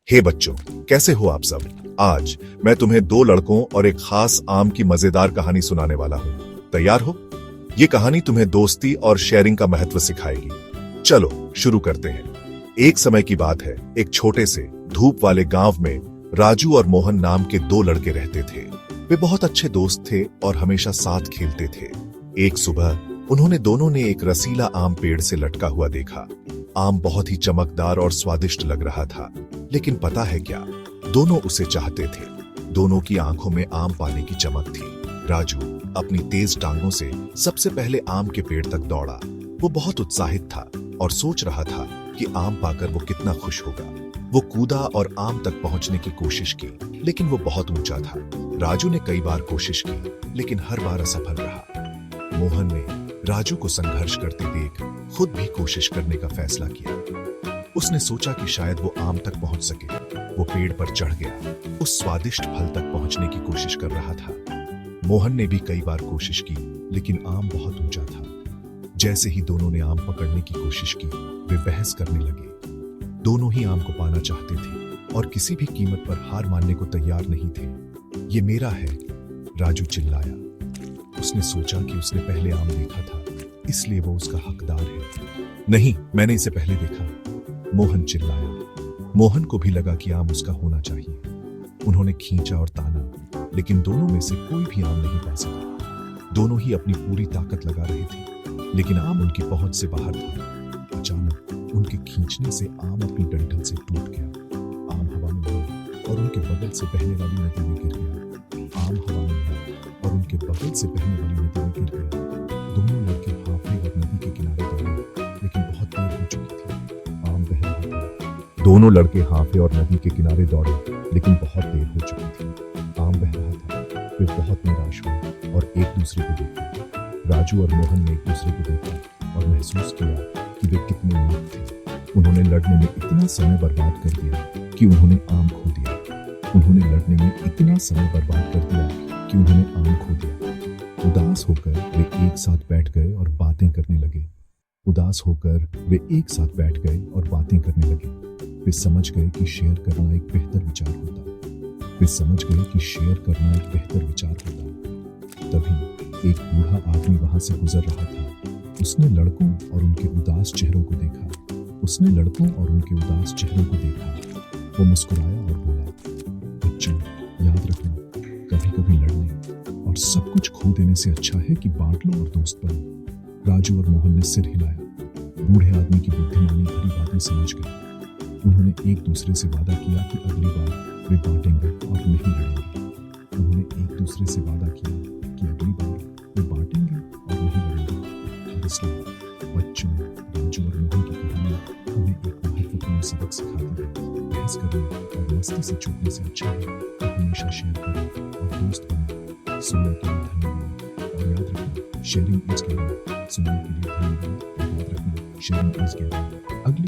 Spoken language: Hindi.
हे बच्चों, कैसे हो आप सब। आज मैं तुम्हें दो लड़कों और एक खास आम की मजेदार कहानी सुनाने वाला हूँ। तैयार हो? ये कहानी तुम्हें दोस्ती और शेयरिंग का महत्व सिखाएगी। चलो शुरू करते हैं। एक समय की बात है, एक छोटे से धूप वाले गांव में राजू और मोहन नाम के दो लड़के रहते थे। वे बहुत अच्छे दोस्त थे और हमेशा साथ खेलते थे। एक सुबह उन्होंने दोनों ने एक रसीला आम पेड़ से लटका हुआ देखा। आम बहुत ही चमकदार और स्वादिष्ट लग रहा था, लेकिन पता है क्या, दोनों उसे चाहते थे। दोनों की आंखों में आम पाने की चमक थी। राजू अपनी तेज टांगों से सबसे पहले आम के पेड़ तक दौड़ा। वो बहुत उत्साहित था और सोच रहा था कि आम पाकर वो कितना खुश होगा। वो कूदा और आम तक पहुंचने की कोशिश की, लेकिन वो बहुत ऊंचा था। राजू ने कई बार कोशिश की, लेकिन हर बार असफल रहा। मोहन ने राजू को संघर्ष करते देख खुद भी कोशिश करने का फैसला किया। उसने सोचा कि शायद वो आम तक पहुंच सके। वो पेड़ पर चढ़ गया, उस स्वादिष्ट फल तक पहुंचने की कोशिश कर रहा था। मोहन ने भी कई बार कोशिश की, लेकिन आम बहुत ऊंचा था। जैसे ही दोनों ने आम पकड़ने की कोशिश की, वे बहस करने लगे। दोनों ही आम को पाना चाहते थे और किसी भी कीमत पर हार मानने को तैयार नहीं थे। ये मेरा है, राजू चिल्लाया। उसने सोचा कि उसने पहले आम देखा था, इसलिए वो उसका हकदार है। नहीं, मैंने इसे पहले देखा, मोहन चिल्लाया। मोहन को भी लगा कि आम उसका होना चाहिए। उन्होंने खींचा और ताना, लेकिन दोनों में से कोई भी आम नहीं पा सका। दोनों ही अपनी पूरी ताकत लगा रहे थे, लेकिन आम उनकी पहुंच से बाहर था। अचानक उनके खींचने से आम अपनी डंठल से टूट गया। आम हवा में उड़ा और उनके बगल से बहने वाली नदी में गिर गया। आम हवा में उड़ा और उनके बगल से बहने वाली नदी में गिर गया। दोनों लड़के हाफे और नदी के किनारे दौड़े, लेकिन बहुत देर हो चुकी थी। आम बह रहा था। दोनों लड़के हाफे और नदी के किनारे दौड़े, लेकिन बहुत देर हो चुकी थी। आम बह रहा था। वे बहुत निराश हुए और एक दूसरे को देखा। राजू और मोहन ने एक दूसरे को देखा और महसूस किया कि वे कितने मूर्ख थे। उन्होंने लड़ने में इतना समय बर्बाद कर दिया कि उन्होंने आम खो दिया। उन्होंने लड़ने में इतना समय बर्बाद कर दिया कि उन्होंने आम खो दिया। उदास होकर वे एक साथ बैठ गए और बातें करने लगे। उदास होकर वे एक साथ बैठ गए और बातें करने लगे। वे समझ गए कि शेयर करना एक बेहतर विचार होता। वे समझ गए कि शेयर करना एक बेहतर विचार होता। तभी एक बूढ़ा आदमी वहां से गुजर रहा था। उसने लड़कों और उनके उदास चेहरों को देखा। उसने लड़कों और उनके उदास चेहरों को देखा। वो मुस्कुराया और बोला, बच्चों, याद रखना, कभी कभी लड़ने और सब कुछ खो देने से अच्छा है कि बांट लो और दोस्त बनो। राजू और मोहन ने सिर हिलाया। बूढ़े आदमी की बुद्धिमानी भरी बातें समझ गए। उन्होंने एक दूसरे से वादा किया कि अगली बार वे बांटेंगे और नहीं लड़ेंगे। उन्होंने एक दूसरे से वादा किया कि अगली बार वे बांटेंगे और नहीं लड़ेंगे। और इसलिए बच्चों, राजू और मोहन की कहानी हमें एक महत्वपूर्ण सबक सिखाती है। बहस करने और मस्ती से छूटने से अच्छा है कि हमेशा शेयर करें और दोस्त बने। सुनने के लिए धन्यवाद और याद रखना, शेयरिंग इज केयरिंग। सुनने के लिए धन्यवाद और याद रखना, शेयरिंग इज केयरिंग। अगली